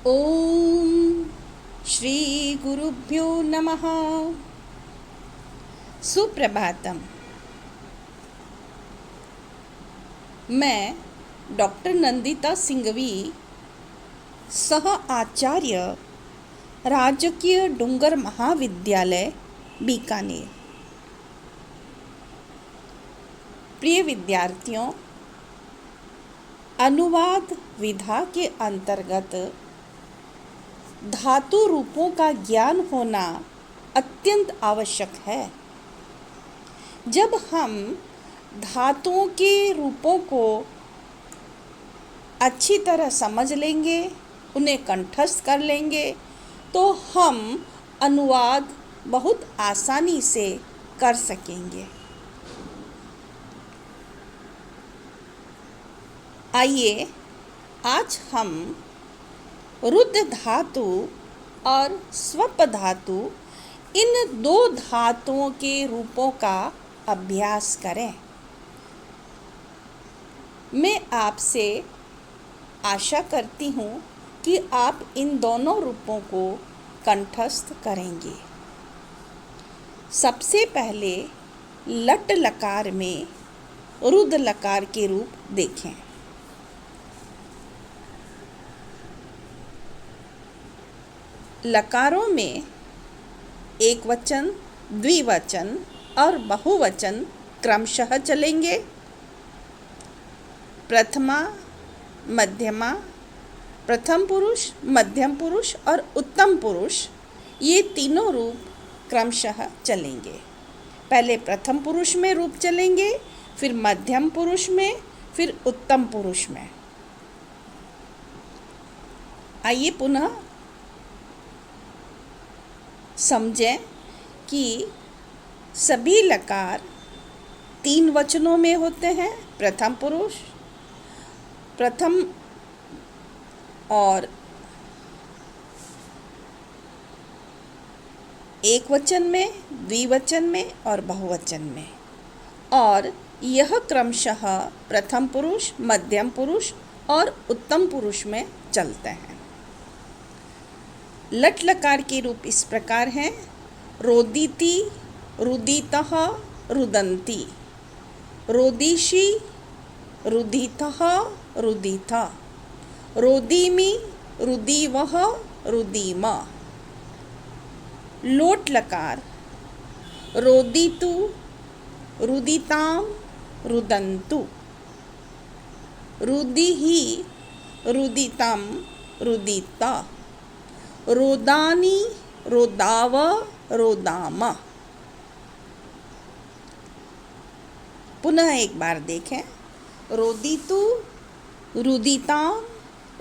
ओम श्री गुरुभ्यो नमः। सुप्रभातम। मैं डॉक्टर नंदिता सिंघवी, सह आचार्य, राजकीय डूंगर महाविद्यालय, बीकानेर। प्रिय विद्यार्थियों, अनुवाद विधा के अंतर्गत धातु रूपों का ज्ञान होना अत्यंत आवश्यक है। जब हम धातुओं के रूपों को अच्छी तरह समझ लेंगे, उन्हें कंठस्थ कर लेंगे, तो हम अनुवाद बहुत आसानी से कर सकेंगे। आइए आज हम रुद्र धातु और स्वप धातु, इन दो धातुओं के रूपों का अभ्यास करें। मैं आपसे आशा करती हूँ कि आप इन दोनों रूपों को कंठस्थ करेंगे। सबसे पहले लट लकार में रुद्र लकार के रूप देखें। लकारों में एक वचन, द्विवचन और बहुवचन क्रमशः चलेंगे। प्रथमा, मध्यमा, प्रथम पुरुष, मध्यम पुरुष और उत्तम पुरुष, ये तीनों रूप क्रमशः चलेंगे। पहले प्रथम पुरुष में रूप चलेंगे, फिर मध्यम पुरुष में, फिर उत्तम पुरुष में। आइए पुनः समझें कि सभी लकार तीन वचनों में होते हैं। प्रथम पुरुष, प्रथम और एक वचन में, द्विवचन में और बहुवचन में। और यह क्रमशः प्रथम पुरुष, मध्यम पुरुष और उत्तम पुरुष में चलते हैं। लट लकार के रूप इस प्रकार हैं: रोदिति, रुदितः, रुदन्ति, रोदिषि, रुदितः, रुदिता, रोदिमि, रुदिवः, रुदिम। लोट लकार: रोदितु, रुदितां, रुदन्तु, रुदिहि, रुदितं, रुदिता, रोदानि, रोदाव, रोदाम। पुनः एक बार देखें। रोदितु, रुदितां,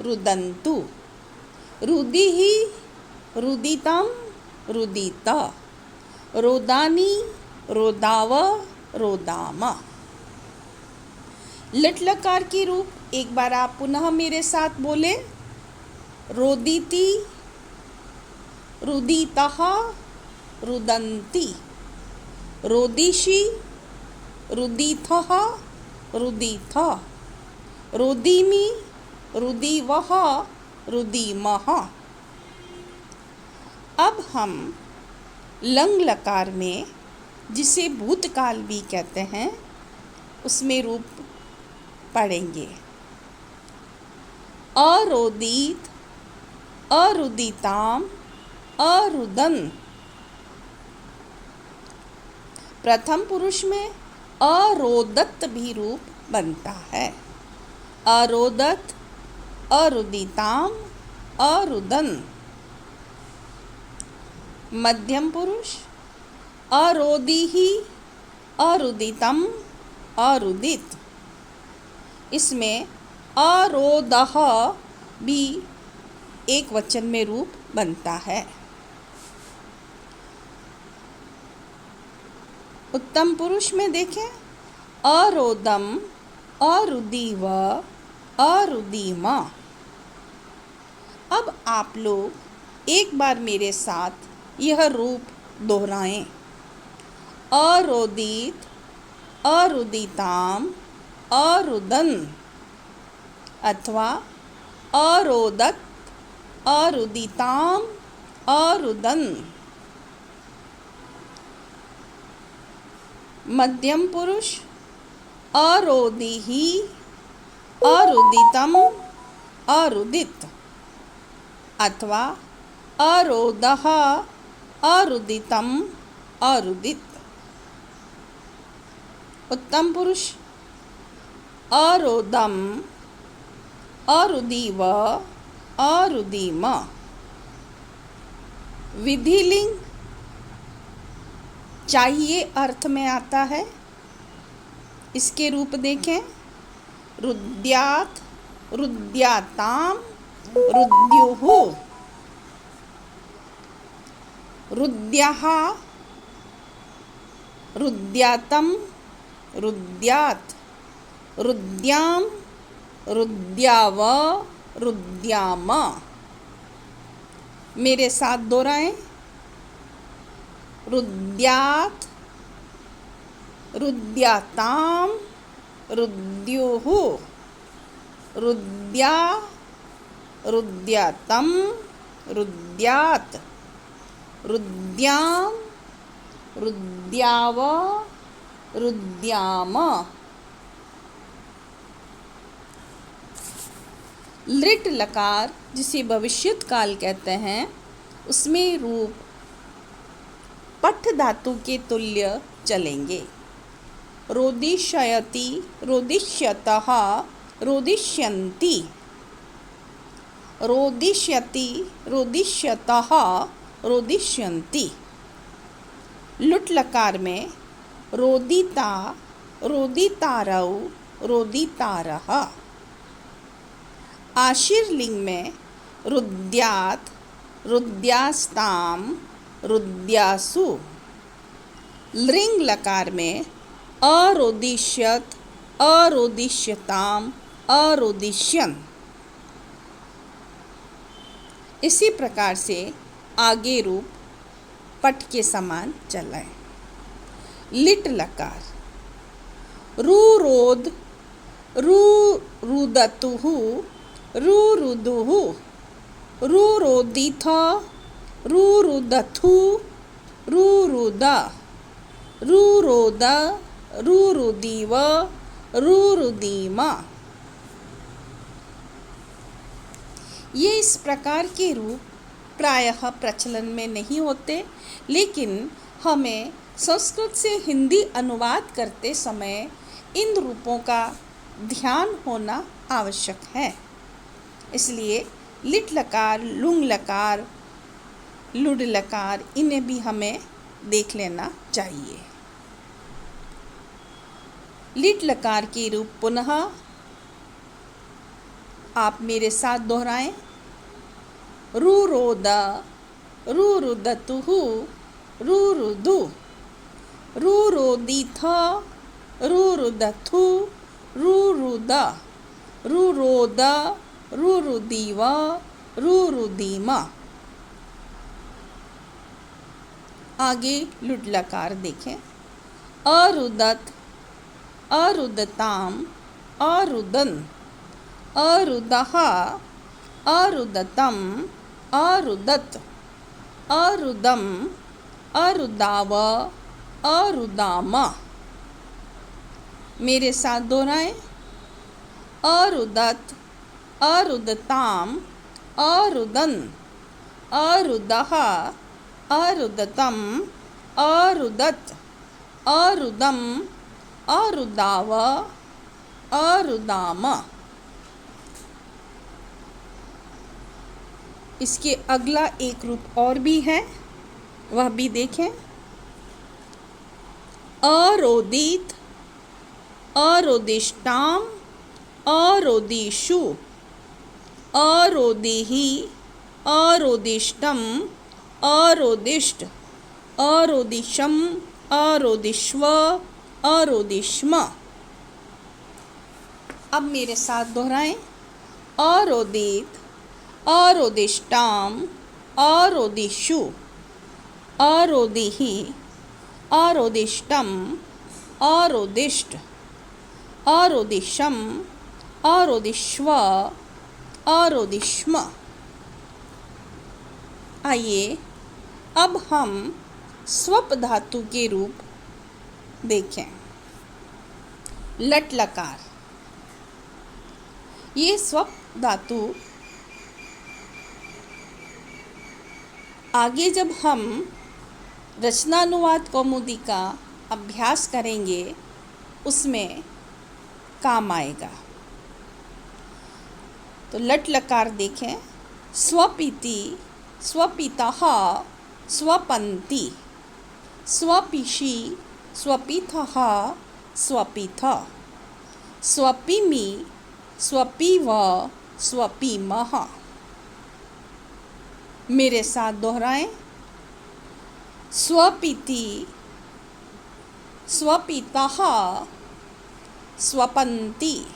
रुदन्तु, रुदिहि, रुदितं, रुदिता, रोदानि, रोदाव, रोदाम। लट लकार की रूप एक बार आप पुनः मेरे साथ बोले। रोदिति, रुदितः, रुदन्ति, रोदिषि, रुदितः, रुदिता, रोदिमि, रुदिवः, रुदिमः। अब हम लंग लकार में, जिसे भूतकाल भी कहते हैं, उसमें रूप पढ़ेंगे। अरोदित, अरुदिताम, अरुदन। प्रथम पुरुष में अरोदत भी रूप बनता है। अरोदत, अरुदिताम, अरुदन। मध्यम पुरुष अरोदिहि, अरुदितम, अरुदित। इसमें अरोदह भी एक वचन में रूप बनता है। उत्तम पुरुष में देखें। अरोदम, अरुदिव, अरुदिमा। अब आप लोग एक बार मेरे साथ यह रूप दोहराएं। अरोदित, अरुदिताम, अरुदन, अथवा अरोदत, अरुदिताम अरुदन। मध्यम पुरुष अरोदिहि अरुदितम अरुदित अथवा अरोदः अरुदितम अरुदित। उत्तम पुरुष अरोदम अरुदीव अरुदीम। विधिलिंग चाहिए अर्थ में आता है। इसके रूप देखें, रुद्यात रुद्याताम रुद्युः, रुद्यः रुद्यातम रुद्यात, रुद्याम रुद्याव रुद्याम। मेरे साथ दोहराएं, रुद्यात रुद्याताम रुद्युः, रुद्या रुद्यातम रुद्यात, रुद्याम रुद्याव रुद्याम। लिट लकार जिसे भविष्यत काल कहते हैं, उसमें रूप पठ धातु के तुल्य चलेंगे। रोदिष्यति रोदिष्यतः रोदिष्यन्ति, रोदिष्यति रोदिष्यतः रोदिष्यन्ति। लुट लकार में रोदिता रोदितारौ रोदितारः। आशीर्लिंग में रुद्यात रुद्यास्ताम रुद्यासु। लृंग लकार में अरोदिष्यत अरोदिष्यताम अरोदिष्यन्। इसी प्रकार से आगे रूप पट के समान चलाएं। लिट लकार रुरोद रुरुदतुः रुरुदुः, रुरोदिथ रुरुदथु रुरुद, रुरोद रुरुदीव रुरुदीम। ये इस प्रकार के रूप प्रायः प्रचलन में नहीं होते, लेकिन हमें संस्कृत से हिंदी अनुवाद करते समय इन रूपों का ध्यान होना आवश्यक है। इसलिए लिट लकार, लुंग लकार, लुड लकार, इन्हें भी हमें देख लेना चाहिए। लिट लकार के रूप पुनः आप मेरे साथ दोहराएं। रुरोद रुरुदतुः रुरुदु, रुरोदिथ रुरुदथु रुरुद, रुरोद रुरुदीव रुरुदीम। आगे लुट लकार देखें। अरुदत अरुदताम अरुदन, अरुदः अरुदतम अरुदत, अरुदम अरुदाव अरुदाम। मेरे साथ दोहराएं। अरुदत अरुदताम अरुदन, अरुदः अरुदतम अरुदत, अरुदम अरुदाव अरुदाम। इसके अगला एक रूप और भी है, वह भी देखें। अरोदित अरोदिष्टाम अरोदिषु, अरोदिहि अरोदिष्टम अरोदिष्ट, अरोदिशम अरोदिष्व अरोदिष्म। अब मेरे साथ दोहराएं। अरोदित अरोदिष्टाम अरोदिषु, अरोदिहि अरोदिष्टम अरोदिष्ट, अरोदिशम अरोदिष्व अरोदिष्म। आइए अब हम स्वप धातु के रूप देखें। लट लकार, ये स्वप धातु आगे जब हम रचनानुवाद कौमुदी का अभ्यास करेंगे उसमें काम आएगा। तो लट लकार देखें। स्वपीति, स्वपितः, स्वपन्ति, स्वपिषि, स्वपिथः, स्वपिथ, स्वपिमि, स्वपिव, स्वपिमः। मेरे साथ दोहराएं। स्वपीति, स्वपितः, स्वपन्ति,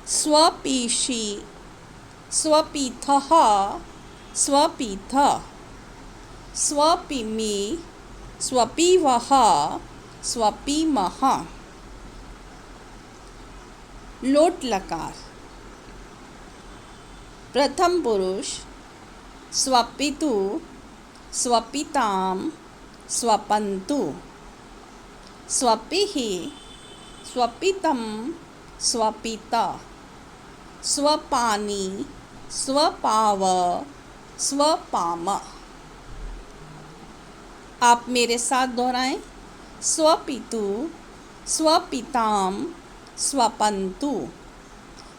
स्वपिषि, स्वपिथः, स्वपिथ, स्वपिमि, स्वपिवः, स्वपिमः। लोट लकार। प्रथम पुरुष स्वपितु, स्वपिताम, स्वपन्तु, स्वपिः, स्वपितं, स्वपित, स्वपानि, स्वपाव, स्वपाम। आप मेरे साथ दोहराएं। स्वपितु, स्वपिताम, स्वपन्तु,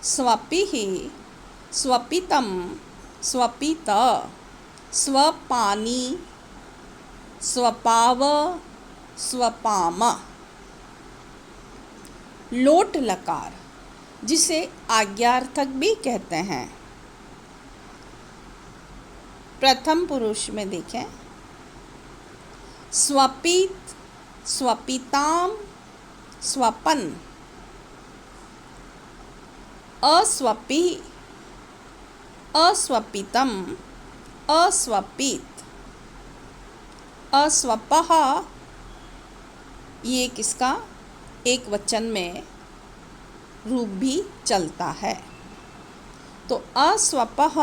स्वपिः, स्वपितं, स्वपित, स्वपानि, स्वपाव, स्वपाम। लोट लकार, जिसे आज्ञार्थक भी कहते हैं। प्रथम पुरुष में देखें। स्वपित, स्वपिताम, स्वपन, अस्वपि, अस्वपितम, अस्वपित, अस्वपः। ये किसका एक वचन में रूप भी चलता है। तो अस्वपः,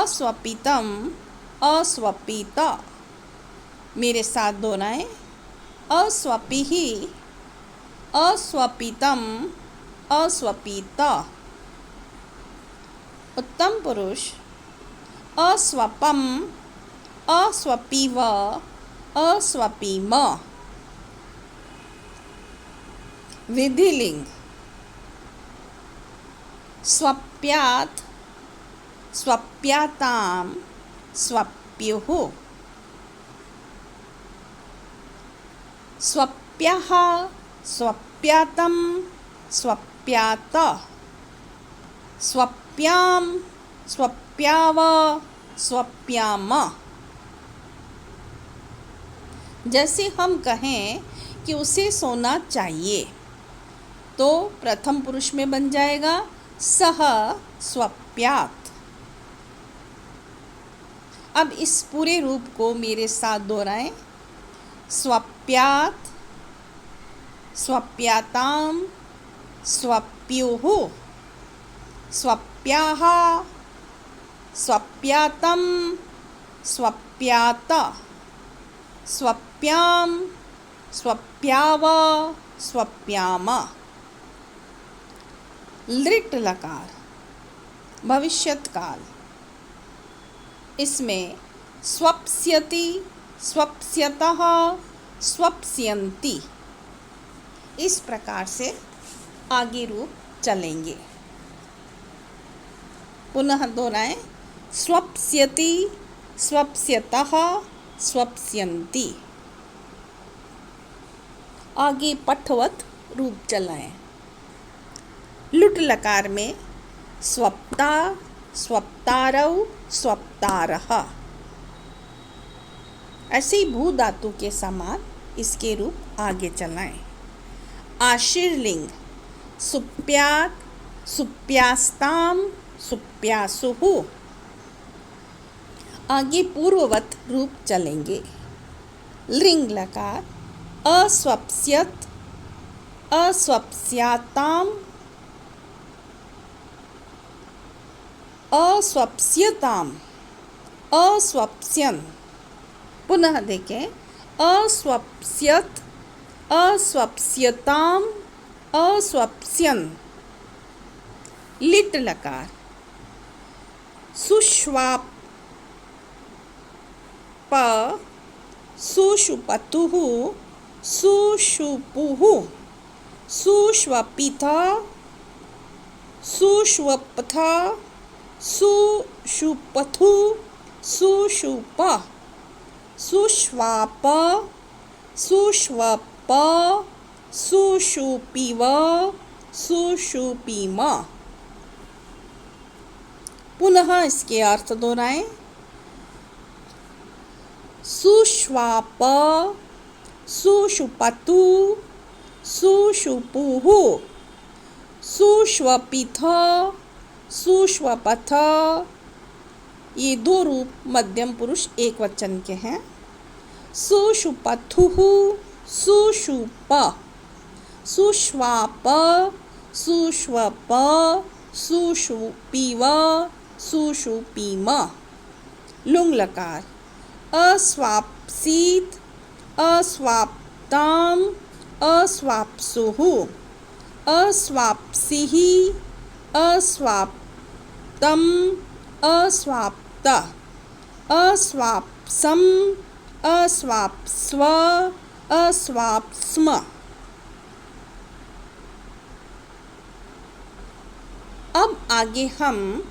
अस्वपितम, अस्वपित। मेरे साथ दोहराएं। अस्वपिः, अस्वपितम, अस्वपित। उत्तम पुरुष अस्वपम, अस्वपिव, अस्वपिम। विधिलिंग। स्वप्यात्, स्वप्याताम, स्वप्युः, स्वप्यः, स्वप्यातं, स्वप्यात, स्वप्यां, स्वप्याव, स्वप्याम। जैसे हम कहें कि उसे सोना चाहिए तो प्रथम पुरुष में बन जाएगा सह स्वप्यात्। अब इस पूरे रूप को मेरे साथ दोहराएं। स्वप्यात्, स्वप्याताम, स्वप्युः, स्वप्याः, स्वप्यातं, स्वप्यात, स्वप्यां, स्वप्याव, स्वप्याम। लृट् लकार, भविष्यत काल। इसमें स्वप्स्यति, स्वप्स्यतः, स्वप्स्यन्ति, इस प्रकार से आगे रूप चलेंगे। पुनः दोहराएं। स्वप्स्यति, स्वप्स्यतः, स्वप्स्यन्ति। आगे पठवत रूप चलाएं। लुट लकार में स्वप्ता, स्वप्तारौ, स्वप्तारः। ऐसे ही भू धातु के समान इसके रूप आगे चलाएं। आशीर्लिंग। सुप्यात्, सुप्यास्ताम, सुप्यासुः। आगे पूर्ववत रूप चलेंगे। लिंग लकार। अस्वप्स्यत्, अस्वप्स्याताम, अस्वप्स्यताम, अस्वप्स्यन्। पुनः देखें, अस्वप्स्यत्, अस्वप्स्यताम्, अस्वप्स्यन्। लिट् लकार, सुष्वाप, सुषुपतुः, सुषुपुः, सुष्वपिथ, सुष्वपथ, सुषुपथु, सुषुप, सुष्वाप, सुष्वप, सुषुपिव, सुषुपिम। पुनः इसके अर्थ दोहराएं। सुष्वाप, सुषुपतु, सुषुपुः, सुष्वपिथ, सुष्वपथ। ये दो रूप मध्यम पुरुष एक वचन के हैं। सुषुपथुः, सुषुप, सुष्वाप, सुष्वप, सुषुपिव, सुषुपिम। लुङ् लकार, अस्वाप्सीत्, अस्वाप्ताम्, अस्वाप्सुः, अस्वाप्सिः, अस्वाप्तम्, अस्वाप्त, अस्वाप्सम्, अस्वाप्स्व, अस्वाप्स्म। अब आगे हम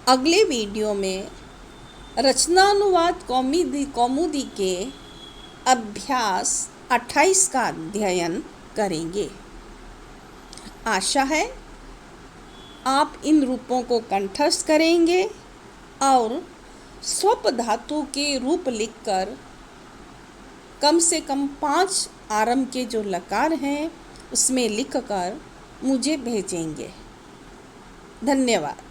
अगले वीडियो में रचनानुवाद कौमुदी के अभ्यास 28 का अध्ययन करेंगे। आशा है आप इन रूपों को कंठस्थ करेंगे और स्वप धातु के रूप लिखकर कम से कम 5 आरंभ के जो लकार हैं उसमें लिखकर मुझे भेजेंगे। धन्यवाद।